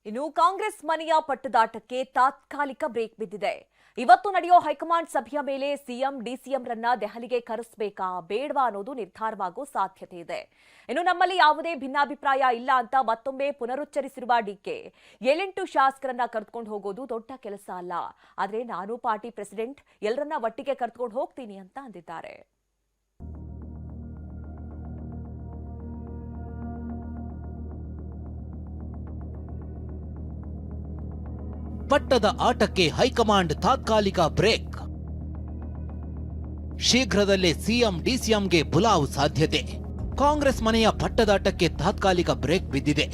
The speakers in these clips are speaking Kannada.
ಇನ್ನು ಕಾಂಗ್ರೆಸ್ ಮನೆಯ ಪಟ್ಟದಾಟಕ್ಕೆ ತಾತ್ಕಾಲಿಕ ಬ್ರೇಕ್ ಬಿದ್ದಿದೆ. ಇವತ್ತು ನಡೆಯೋ ಹೈಕಮಾಂಡ್ ಸಭೆಯ ಮೇಲೆ ಸಿಎಂ ಡಿಸಿಎಂರನ್ನ ದೆಹಲಿಗೆ ಕರೆಸಬೇಕಾ ಬೇಡವಾ ಅನ್ನೋದು ನಿರ್ಧಾರವಾಗೋ ಸಾಧ್ಯತೆ ಇದೆ. ಇನ್ನು ನಮ್ಮಲ್ಲಿ ಯಾವುದೇ ಭಿನ್ನಾಭಿಪ್ರಾಯ ಇಲ್ಲ ಅಂತ ಮತ್ತೊಮ್ಮೆ ಪುನರುಚ್ಚರಿಸಿರುವ ಡಿಕೆ, 7-8 ಶಾಸಕರನ್ನ ಕರೆದುಕೊಂಡು ಹೋಗೋದು ದೊಡ್ಡ ಕೆಲಸ ಅಲ್ಲ, ಆದ್ರೆ ನಾನು ಪಾರ್ಟಿ ಪ್ರೆಸಿಡೆಂಟ್, ಎಲ್ಲರನ್ನ ಒಟ್ಟಿಗೆ ಕರೆದುಕೊಂಡು ಹೋಗ್ತೀನಿ ಅಂತ ಅಂದಿದ್ದಾರೆ. ಪಟ್ಟದ ಆಟಕ್ಕೆ ಹೈಕಮಾಂಡ್ ತಾತ್ಕಾಲಿಕ ಬ್ರೇಕ್. ಶೀಘ್ರದಲ್ಲೇ ಸಿಎಂ ಡಿಸಿಎಂಗೆ ಬುಲಾವ್ ಸಾಧ್ಯತೆ. ಕಾಂಗ್ರೆಸ್ ಮನೆಯ ಪಟ್ಟದಾಟಕ್ಕೆ ತಾತ್ಕಾಲಿಕ ಬ್ರೇಕ್ ಬಿದ್ದಿದೆ.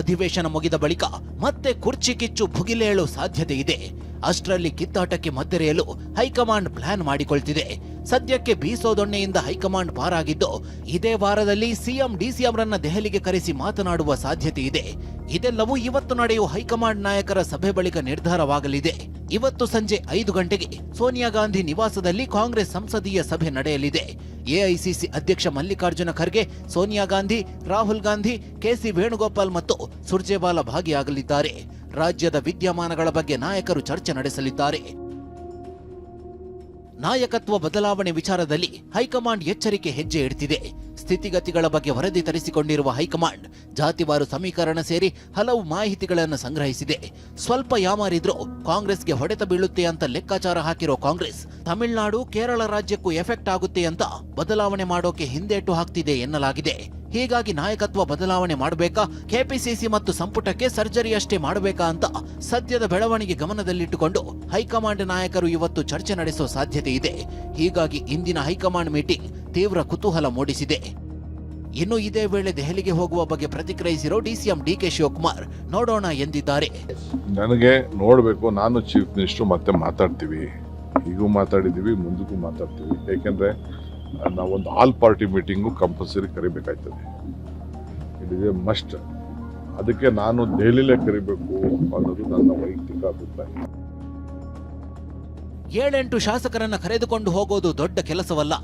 ಅಧಿವೇಶನ ಮುಗಿದ ಬಳಿಕ ಮತ್ತೆ ಕುರ್ಚಿ ಕಿಚ್ಚು ಭುಗಿಲೇಳೋ ಸಾಧ್ಯತೆ ಇದೆ. ಅಷ್ಟರಲ್ಲಿ ಕಿತ್ತಾಟಕ್ಕೆ ಮದ್ದೆರೆಯಲು ಹೈಕಮಾಂಡ್ ಪ್ಲಾನ್ ಮಾಡಿಕೊಳ್ತಿದೆ. ಸದ್ಯಕ್ಕೆ ಬೀಸೋದೊಣ್ಣೆಯಿಂದ ಹೈಕಮಾಂಡ್ ಪಾರಾಗಿದ್ದು, ಇದೇ ವಾರದಲ್ಲಿ ಸಿಎಂ ಡಿಸಿಎಂರನ್ನ ದೆಹಲಿಗೆ ಕರೆಸಿ ಮಾತನಾಡುವ ಸಾಧ್ಯತೆ ಇದೆ. ಇದೆಲ್ಲವೂ ಇವತ್ತು ನಡೆಯುವ ಹೈಕಮಾಂಡ್ ನಾಯಕರ ಸಭೆ ಬಳಿಕ ನಿರ್ಧಾರವಾಗಲಿದೆ. ಇವತ್ತು ಸಂಜೆ 5 ಗಂಟೆಗೆ ಸೋನಿಯಾ ಗಾಂಧಿ ನಿವಾಸದಲ್ಲಿ ಕಾಂಗ್ರೆಸ್ ಸಂಸದೀಯ ಸಭೆ ನಡೆಯಲಿದೆ. ಎಐಸಿಸಿ ಅಧ್ಯಕ್ಷ ಮಲ್ಲಿಕಾರ್ಜುನ ಖರ್ಗೆ, ಸೋನಿಯಾ ಗಾಂಧಿ, ರಾಹುಲ್ ಗಾಂಧಿ, ಕೆಸಿ ವೇಣುಗೋಪಾಲ್ ಮತ್ತು ಸುರ್ಜೇವಾಲಾ ಭಾಗಿಯಾಗಲಿದ್ದಾರೆ. ರಾಜ್ಯದ ವಿದ್ಯಮಾನಗಳ ಬಗ್ಗೆ ನಾಯಕರು ಚರ್ಚೆ ನಡೆಸಲಿದ್ದಾರೆ. ನಾಯಕತ್ವ ಬದಲಾವಣೆ ವಿಚಾರದಲ್ಲಿ ಹೈಕಮಾಂಡ್ ಎಚ್ಚರಿಕೆ ಹೆಜ್ಜೆ ಇಡ್ತಿದೆ. ಸ್ಥಿತಿಗತಿಗಳ ಬಗ್ಗೆ ವರದಿ ತರಿಸಿಕೊಂಡಿರುವ ಹೈಕಮಾಂಡ್ ಜಾತಿವಾರು ಸಮೀಕರಣ ಸೇರಿ ಹಲವು ಮಾಹಿತಿಗಳನ್ನು ಸಂಗ್ರಹಿಸಿದೆ. ಸ್ವಲ್ಪ ಯಾಮಾರಿದ್ರೂ ಕಾಂಗ್ರೆಸ್ಗೆ ಹೊಡೆತ ಬೀಳುತ್ತೆ ಅಂತ ಲೆಕ್ಕಾಚಾರ ಹಾಕಿರೋ ಕಾಂಗ್ರೆಸ್, ತಮಿಳುನಾಡು, ಕೇರಳ ರಾಜ್ಯಕ್ಕೂ ಎಫೆಕ್ಟ್ ಆಗುತ್ತೆ ಅಂತ ಬದಲಾವಣೆ ಮಾಡೋಕೆ ಹಿಂದೇಟು ಹಾಕ್ತಿದೆ ಎನ್ನಲಾಗಿದೆ. ಹೀಗಾಗಿ ನಾಯಕತ್ವ ಬದಲಾವಣೆ ಮಾಡಬೇಕಾ, ಕೆಪಿಸಿಸಿ ಮತ್ತು ಸಂಪುಟಕ್ಕೆ ಸರ್ಜರಿ ಅಷ್ಟೇ ಮಾಡಬೇಕಾ ಅಂತ ಸದ್ಯದ ಬೆಳವಣಿಗೆ ಗಮನದಲ್ಲಿಟ್ಟುಕೊಂಡು ಹೈಕಮಾಂಡ್ ನಾಯಕರು ಇವತ್ತು ಚರ್ಚೆ ನಡೆಸೋ ಸಾಧ್ಯತೆ ಇದೆ. ಹೀಗಾಗಿ ಇಂದಿನ ಹೈಕಮಾಂಡ್ ಮೀಟಿಂಗ್ ತೀವ್ರ ಕುತೂಹಲ ಮೂಡಿಸಿದೆ. ಇನ್ನು ಇದೇ ವೇಳೆ ದೆಹಲಿಗೆ ಹೋಗುವ ಬಗ್ಗೆ ಪ್ರತಿಕ್ರಿಯಿಸಿರೋ ಡಿಸಿಎಂ ಡಿಕೆ ಶಿವಕುಮಾರ್, ನೋಡೋಣ ಎಂದಿದ್ದಾರೆ. ನನಗೆ ನೋಡಬೇಕು, ನಾನು ಚೀಫ್ ಮಿನಿಸ್ಟರ್ ಮತ್ತೆ ಮಾತಾಡ್ತೀವಿ, ಈಗೂ ಮಾತಾಡಿದ್ದೀವಿ, ಮುಂದಕ್ಕೂ ಮಾತಾಡ್ತೀವಿ. ಯಾಕೆಂದ್ರೆ ನಾವೊಂದು ಆಲ್ ಪಾರ್ಟಿ ಮೀಟಿಂಗು ಕಂಪಲ್ಸರಿ ಕರಿಬೇಕಾಯ್ತದೆ. It is a must. ಅದಕ್ಕೆ ನಾನು ದೆಹಲಿಲೇ ಕರಿಬೇಕು ಅನ್ನೋದು ನನ್ನ ವೈಯಕ್ತಿಕ ಅಭಿಪ್ರಾಯ. 7-8 ಶಾಸಕರನ್ನ ಕರೆದುಕೊಂಡು ಹೋಗೋದು ದೊಡ್ಡ ಕೆಲಸವಲ್ಲ,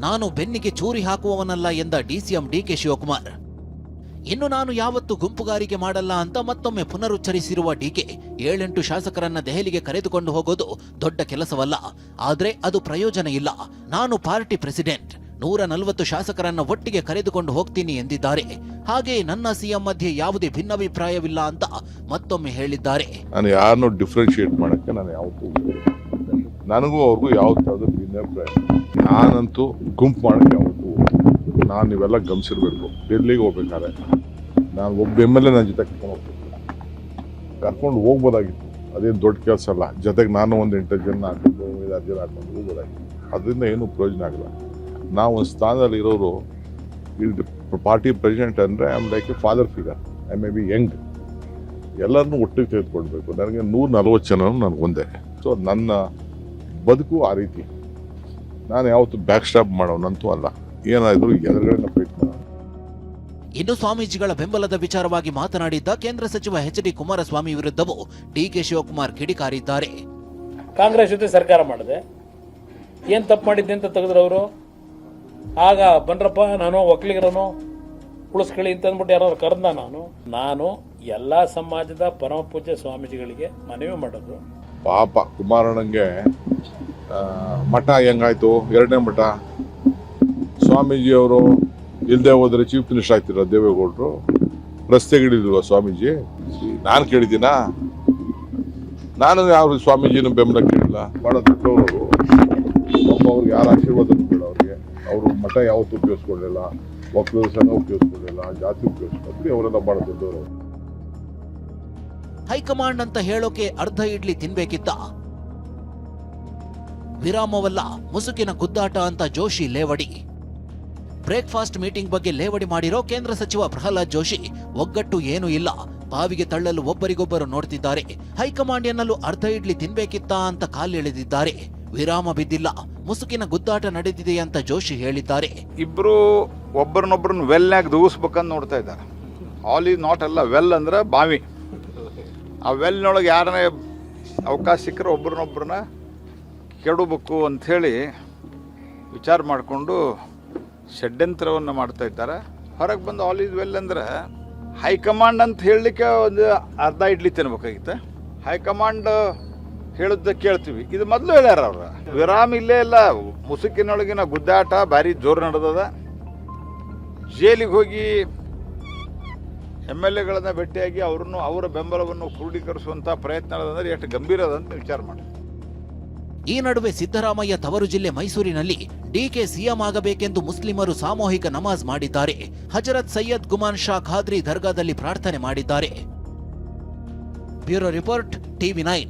ನಾನು ಬೆನ್ನಿಗೆ ಚೂರಿ ಹಾಕುವವನಲ್ಲ ಎಂದ ಡಿಸಿಎಂ ಡಿಕೆ ಶಿವಕುಮಾರ್. ಇನ್ನು ನಾನು ಯಾವತ್ತು ಗುಂಪುಗಾರಿಕೆ ಮಾಡಲ್ಲ ಅಂತ ಮತ್ತೊಮ್ಮೆ ಪುನರುಚ್ಚರಿಸಿರುವ ಡಿಕೆ, 7-8 ಶಾಸಕರನ್ನ ದೆಹಲಿಗೆ ಕರೆದುಕೊಂಡು ಹೋಗೋದು ದೊಡ್ಡ ಕೆಲಸವಲ್ಲ, ಆದ್ರೆ ಅದು ಪ್ರಯೋಜನ ಇಲ್ಲ. ನಾನು ಪಾರ್ಟಿ ಪ್ರೆಸಿಡೆಂಟ್, 140 ಶಾಸಕರನ್ನ ಒಟ್ಟಿಗೆ ಕರೆದುಕೊಂಡು ಹೋಗ್ತೀನಿ ಎಂದಿದ್ದಾರೆ. ಹಾಗೆ ನನ್ನ ಸಿಎಂ ಮಧ್ಯೆ ಯಾವುದೇ ಭಿನ್ನಾಭಿಪ್ರಾಯವಿಲ್ಲ ಅಂತ ಮತ್ತೊಮ್ಮೆ ಹೇಳಿದ್ದಾರೆ. ನಾನು ಯಾರನ್ನು ಡಿಫ್ರೆನ್ಶಿಯೇಟ್ ಮಾಡಕ್ಕೆ ನಾನು ಯಾವತ್ತೂ, ನನಗೂ ಅವ್ರಿಗೂ ಯಾವತ್ತಾದ್ರೂ ಭಿನ್ನಾಭಿಪ್ರಾಯ. ನಾನಂತೂ ಗುಂಪು ಮಾಡಕ್ಕೆ ಯಾವತ್ತೂ, ನಾನು ಇವೆಲ್ಲ ಗಮನಿಸಿರ್ಬೇಕು. ಡೆಲ್ಲಿಗೆ ಹೋಗ್ಬೇಕಾದ್ರೆ ನಾನು ಒಬ್ಬ MLA ನನ್ನ ಜೊತೆ ಕರ್ಕೊಂಡು ಹೋಗ್ಬೋದಾಗಿತ್ತು. ಅದೇನು ದೊಡ್ಡ ಕೆಲಸ ಅಲ್ಲ. ಜೊತೆಗೆ ನಾನು ಒಂದು 8 ಜನ ಹಾಕೊಂಡು 5 ಜನ ಹಾಕೊಂಡು ಹೋಗ್ಬೋದಾಗಿತ್ತು. ಅದರಿಂದ ಏನೂ ಪ್ರಯೋಜನ ಆಗಲ್ಲ. ನಾವು ಒಂದು ಸ್ಥಾನದಲ್ಲಿ ಇರೋರು, ಪಾರ್ಟಿ ಪ್ರೆಸಿಡೆಂಟ್ ಅಂದರೆ I am like A father figure, I may be Young. ಎಲ್ಲರನ್ನೂ ಒಟ್ಟಿಗೆ ತೆಗೆದುಕೊಳ್ಬೇಕು. ನನಗೆ 140 ಜನ ನನಗೊಂದೇ. ಸೊ ನನ್ನ ಬದುಕು ಆ ರೀತಿ. ನಾನು ಯಾವತ್ತು ಬ್ಯಾಕ್ ಸ್ಟಾಪ್ ಮಾಡೋನಂತೂ ಅಲ್ಲ. ಏನಾದರೂ ಎದುರುಗಡೆ ಫೈಟ್ ಮಾಡೋಣ. ಇನ್ನು ಸ್ವಾಮೀಜಿಗಳ ಬೆಂಬಲದ ವಿಚಾರವಾಗಿ ಮಾತನಾಡಿದ್ದ ಕೇಂದ್ರ ಸಚಿವ ಎಚ್.ಡಿ. ಕುಮಾರಸ್ವಾಮಿ ವಿರುದ್ಧವೂ ಡಿಕೆ ಶಿವಕುಮಾರ್ ಕಿಡಿಕಾರಿದ್ದಾರೆ. ಕಾಂಗ್ರೆಸ್ ಜೊತೆ ಸರ್ಕಾರ ಮಾಡಿದೆ, ಏನು ತಪ್ಪು ಮಾಡಿದ್ದೆ ಅಂತ ತೆಗೆದ್ರವರು. ಆಗ ಬನ್ರಪ್ಪ, ನಾನು ಒಕ್ಕಲಿಗರನ್ನು ಉಳಿಸ್ಕೊಳ್ಳಿ ಅಂತ ಅಂದ್ಬಿಟ್ಟು ಯಾರು ಕರೆದ. ನಾನು ಎಲ್ಲ ಸಮಾಜದ ಪರಮ ಪೂಜ್ಯ ಸ್ವಾಮೀಜಿಗಳಿಗೆ ಮನವಿ ಮಾಡೋದು. ಪಾಪ ಕುಮಾರಣ್ಣಂಗೆ ಮಠ ಹೆಂಗಾಯ್ತು, 2ನೇ ಮಠ. ಸ್ವಾಮೀಜಿಯವರು ಇಲ್ಲದೆ ಹೋದರೆ ಚೀಫ್ ಮಿನಿಸ್ಟರ್ ಆಗ್ತಿರೋ ದೇವೇಗೌಡರು. ರಸ್ತೆಗಿಳಿಲ್ವ ಸ್ವಾಮೀಜಿ? ನಾನು ಕೇಳಿದ್ದೀನಾ? ನಾನು ಯಾವ ಸ್ವಾಮೀಜಿನ ಬೆಂಬಲ ಕೇಳಿಲ್ಲ. ಭಾಳ ದೊಡ್ಡವರು, ಅವ್ರಿಗೆ ಯಾರು ಆಶೀರ್ವಾದ ಬೇಡ ಅವ್ರಿಗೆ. ಅವರು ಮಠ ಯಾವತ್ತೂ ಉಪಯೋಗಿಸ್ಕೊಳ್ಳಿಲ್ಲ, ಒಕ್ಕಲಿಗರ ಸಂಘ ಉಪಯೋಗಿಸ್ಕೊಳ್ಳಿಲ್ಲ, ಜಾತಿ ಉಪಯೋಗಿಸ್ಕೊಳ್ಳಿ. ಅವರೆಲ್ಲ ಭಾಳ ದೊಡ್ಡವರು. ಹೈಕಮಾಂಡ್ ಅಂತ ಹೇಳೋಕೆ ಅರ್ಧ ಇಡ್ಲಿ ತಿನ್ಬೇಕಿತ್ತ? ವಿರಾಮವಲ್ಲ, ಮುಸುಕಿನ ಗುದ್ದಾಟ ಅಂತ ಜೋಶಿ ಲೇವಡಿ. ಬ್ರೇಕ್ಫಾಸ್ಟ್ ಮೀಟಿಂಗ್ ಬಗ್ಗೆ ಲೇವಡಿ ಮಾಡಿರೋ ಕೇಂದ್ರ ಸಚಿವ ಪ್ರಹ್ಲಾದ್ ಜೋಶಿ, ಒಗ್ಗಟ್ಟು ಏನೂ ಇಲ್ಲ, ಬಾವಿಗೆ ತಳ್ಳಲು ಒಬ್ಬರಿಗೊಬ್ಬರು ನೋಡ್ತಿದ್ದಾರೆ. ಹೈಕಮಾಂಡ್ ಎನ್ನಲು ಅರ್ಧ ಇಡ್ಲಿ ತಿನ್ಬೇಕಿತ್ತ ಅಂತ ಕಾಲೆಳೆದಿದ್ದಾರೆ. ವಿರಾಮ ಬಿದ್ದಿಲ್ಲ, ಮುಸುಕಿನ ಗುದ್ದಾಟ ನಡೆದಿದೆ ಅಂತ ಜೋಶಿ ಹೇಳಿದ್ದಾರೆ. ಇಬ್ರು ಒಬ್ಬರನ್ನೊಬ್ಬರನ್ನ ವೆಲ್ನಾಗ ದೂಗಿಸ್ಬೇಕಂತ ನೋಡ್ತಾ ಇದ್ದಾರೆ. ಆಲ್ ಈಸ್ ನಾಟ್ ಅಲ್ಲ, ವೆಲ್ ಅಂದ್ರೆ ಬಾವಿ. ಆ ವೆಲ್ನೊಳಗೆ ಯಾರನ್ನೇ ಅವಕಾಶ ಸಿಕ್ಕರೆ ಒಬ್ಬರನ್ನೊಬ್ಬರನ್ನ ಕೆಡಬೇಕು ಅಂಥೇಳಿ ವಿಚಾರ ಮಾಡಿಕೊಂಡು ಷಡ್ಯಂತ್ರವನ್ನು ಮಾಡ್ತಾ ಇದ್ದಾರೆ. ಹೊರಗೆ ಬಂದು ಆಲ್ ಈಸ್ ವೆಲ್ ಅಂದರೆ ಹೈಕಮಾಂಡ್ ಅಂತ ಹೇಳಲಿಕ್ಕೆ ಒಂದು ಅರ್ಧ ಇಡ್ಲಿ ತಿನ್ಬೇಕಾಗಿತ್ತು. ಹೈಕಮಾಂಡ್ ಹೇಳುತ್ತೆ ಕೇಳ್ತೀವಿ, ಇದು ಮೊದಲು ಹೇಳ್ಯಾರ ಅವ್ರು. ವಿರಾಮ ಇಲ್ಲೇ ಇಲ್ಲ, ಮುಸುಕಿನೊಳಗಿನ ಗುದ್ದಾಟ ಭಾರಿ ಜೋರು ನಡೆದದ. ಜೈಲಿಗೆ ಹೋಗಿ MLAಗಳನ್ನ ಭೇಟಿಯಾಗಿ ಅವರ ಬೆಂಬಲವನ್ನು ಕ್ರೋಢೀಕರಿಸುವಂಥ ಪ್ರಯತ್ನ ನಡೆದಂದ್ರೆ ಎಷ್ಟು ಗಂಭೀರ ಅದಂತ ವಿಚಾರ ಮಾಡಿ. ಈ ನಡುವೆ ಸಿದ್ದರಾಮಯ್ಯ ತವರು ಜಿಲ್ಲೆ ಮೈಸೂರಿನಲ್ಲಿ ಡಿಕೆ ಸಿಎಂ ಆಗಬೇಕೆಂದು ಮುಸ್ಲಿಮರು ಸಾಮೂಹಿಕ ನಮಾಜ್ ಮಾಡಿದ್ದಾರೆ. ಹಜರತ್ ಸೈಯದ್ ಗುಮಾನ್ ಶಾ ಖಾದ್ರಿ ದರ್ಗಾದಲ್ಲಿ ಪ್ರಾರ್ಥನೆ ಮಾಡಿದ್ದಾರೆ. Bureau report, TV9.